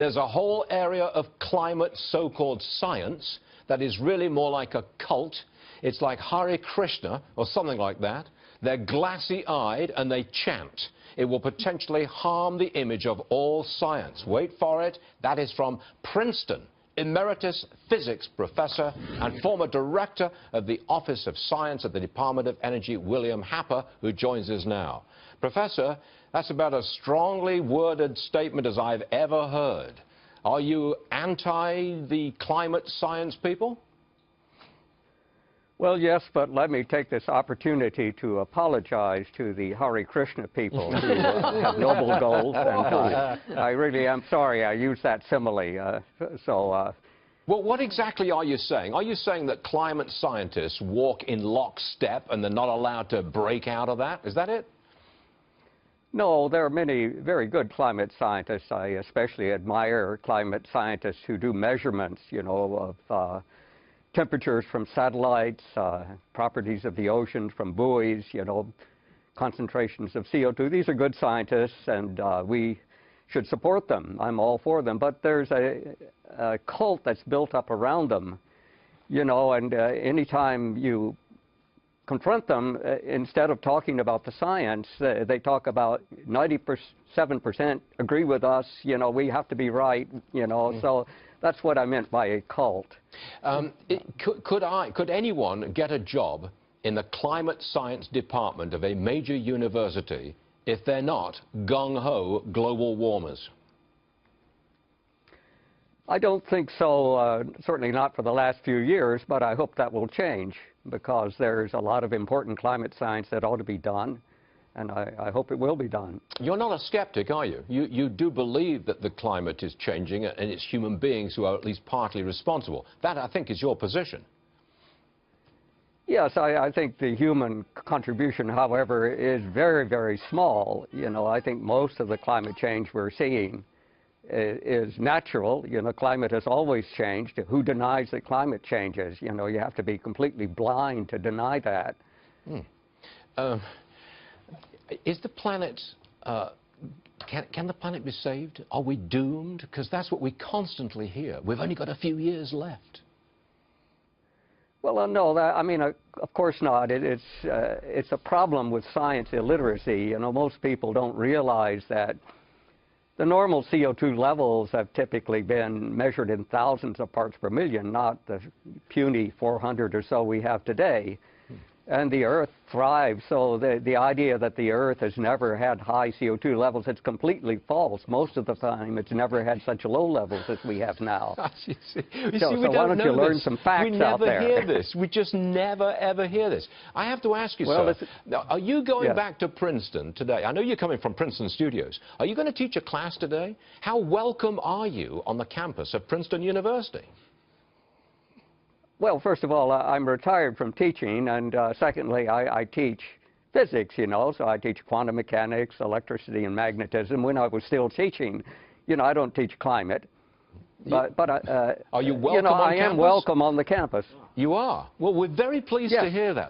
There's a whole area of climate so-called science that is really more like a cult. It's like Hare Krishna or something like that. They're glassy-eyed and they chant. It will potentially harm the image of all science. Wait for it. That is from Princeton, emeritus physics professor and former director of the Office of Science at the Department of Energy, William Happer, who joins us now. Professor, that's about as strongly worded statement as I've ever heard. Are you anti the climate science people? Well, yes, but let me take this opportunity to apologize to the Hare Krishna people who have noble goals, and I really am sorry I used that simile. Well, what exactly are you saying? Are you saying that climate scientists walk in lockstep and they're not allowed to break out of that? Is that it? No, there are many very good climate scientists. I especially admire climate scientists who do measurements, you know, of temperatures from satellites, properties of the oceans from buoys, you know, concentrations of CO2. These are good scientists, and we should support them. I'm all for them. But there's a cult that's built up around them, you know, and anytime you confront them, instead of talking about the science, they talk about 97% agree with us, you know, we have to be right, you know, so that's what I meant by a cult. Could anyone get a job in the climate science department of a major university if they're not gung-ho global warmers? I don't think so, certainly not for the last few years, but I hope that will change, because there's a lot of important climate science that ought to be done, and I hope it will be done. You're not a skeptic, are you? You do believe that the climate is changing and it's human beings who are at least partly responsible. That, I think, is your position. Yes, I think the human contribution, however, is very, very small. You know, I think most of the climate change we're seeing is natural. You know, climate has always changed. Who denies that climate changes? You know, you have to be completely blind to deny that. Is the planet, can the planet be saved? Are we doomed? Because that's what we constantly hear. We've only got a few years left. Well, no, I mean, of course not. It's a problem with science illiteracy. You know, most people don't realize that the normal CO2 levels have typically been measured in thousands of parts per million, not the puny 400 or so we have today. And the Earth thrives, so the idea that the Earth has never had high CO2 levels, it's completely false. Most of the time, it's never had such low levels as we have now. You see, so why don't you learn some facts out there? We never hear this. We just never, ever hear this. I have to ask you, sir, now, are you going back to Princeton today? I know you're coming from Princeton Studios. Are you going to teach a class today? How welcome are you on the campus of Princeton University? Well, first of all, I'm retired from teaching, and secondly, I teach physics, you know, so I teach quantum mechanics, electricity, and magnetism. When I was still teaching, you know, I don't teach climate, but are you welcome you know, on I campus? am welcome on the campus. You are? Well, we're very pleased to hear that.